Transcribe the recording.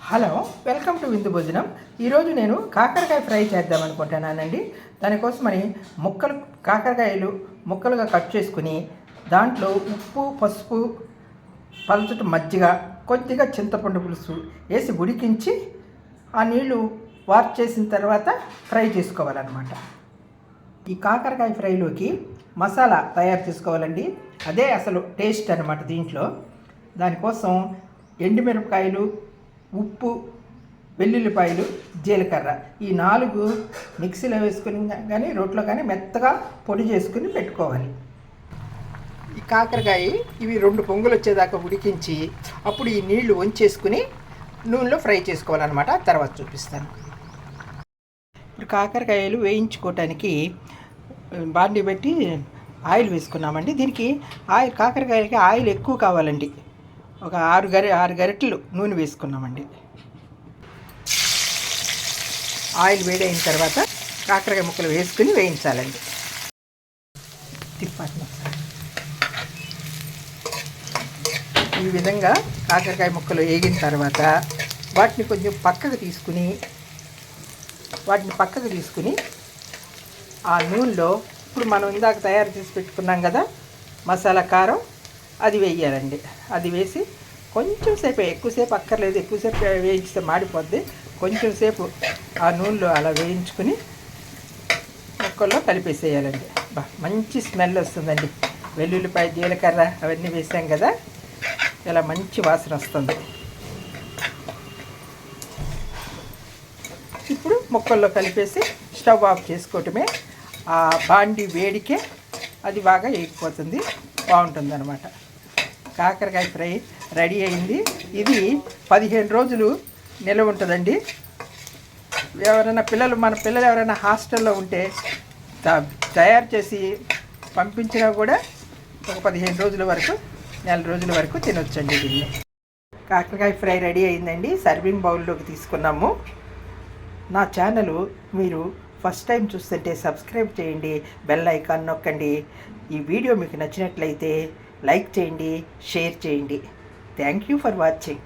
Hello, welcome to విందు భోజనం. ఈరోజు నేను కాకరకాయ ఫ్రై చేద్దాం అనుకుంటున్నానండి. దానికోసమని కాకరకాయలు ముక్కలుగా కట్ చేసుకుని దాంట్లో ఉప్పు, పసుపు, పల్చటి మజ్జిగ, కొద్దిగా చింతపండు పులుసు వేసి ఉడికించి ఆ నీళ్లు వార్ప్ చేసిన తర్వాత ఫ్రై చేసుకోవాలన్నమాట. ఈ కాకరకాయ ఫ్రైలోకి మసాలా తయారు చేసుకోవాలండి. అదే అసలు టేస్ట్ అనమాట దీంట్లో. దానికోసం ఎండుమిరపకాయలు, ఉప్పు, వెల్లుల్లిపాయలు, జీలకర్ర ఈ 4 మిక్సీలో వేసుకుని కానీ రోట్లో కానీ మెత్తగా పొడి చేసుకుని పెట్టుకోవాలి. ఈ కాకరకాయ ఇవి 2 పొంగులు వచ్చేదాకా ఉడికించి అప్పుడు ఈ నీళ్లు వంచేసుకుని నూనెలో ఫ్రై చేసుకోవాలన్నమాట. తర్వాత చూపిస్తాను. ఇప్పుడు కాకరకాయలు వేయించుకోవటానికి బాండీ పెట్టి ఆయిల్ వేసుకున్నామండి. దీనికి కాకరకాయలకి ఆయిల్ ఎక్కువ కావాలండి. ఒక 6 గరిటెలు నూనె వేసుకున్నామండి. ఆయిల్ వేడైన తర్వాత కాకరకాయ ముక్కలు వేసుకుని వేయించాలండి. తిప్పాలి. ఈ విధంగా కాకరకాయ ముక్కలు వేగిన తర్వాత వాటిని కొంచెం పక్కకు తీసుకుని ఆ నూనెలో ఇప్పుడు మనం ఇందాక తయారు చేసి పెట్టుకున్నాం కదా మసాలా కారం, అది వేయాలండి. అది వేసి కొంచెం సేపు, ఎక్కువసేపు అక్కర్లేదు, ఎక్కువసేపు వేయించితే మాడిపోద్ది. కొంచెం సేపు ఆ నూనెలో అలా వేయించుకుని ముక్కల్లో కలిపేసేయాలండి. మంచి స్మెల్ వస్తుందండి. వెల్లుల్లిపాయ, జీలకర్ర అవన్నీ వేసాం కదా, ఇలా మంచి వాసన వస్తుంది. ఇప్పుడు ముక్కల్లో కలిపేసి స్టవ్ ఆఫ్ చేసుకోవటమే. ఆ బాండి వేడికే అది బాగా వేగిపోతుంది, బాగుంటుంది అన్నమాట. కాకరకాయ ఫ్రై రెడీ అయింది. ఇది 15 రోజులు నిల్వ ఉంటుందండి. మన పిల్లలు ఎవరైనా హాస్టల్లో ఉంటే తయారు చేసి పంపించినా కూడా ఒక 15 రోజుల వరకు, నెల రోజుల వరకు తినొచ్చండి దీన్ని. కాకరకాయ ఫ్రై రెడీ అయిందండి. సర్వింగ్ బౌల్లోకి తీసుకున్నాము. నా ఛానల్ మీరు ఫస్ట్ టైం చూస్తుంటే సబ్స్క్రైబ్ చేయండి, బెల్ ఐకాన్ నొక్కండి. ఈ వీడియో మీకు నచ్చినట్లయితే లైక్ చేయండి, షేర్ చేయండి. Thank you for watching.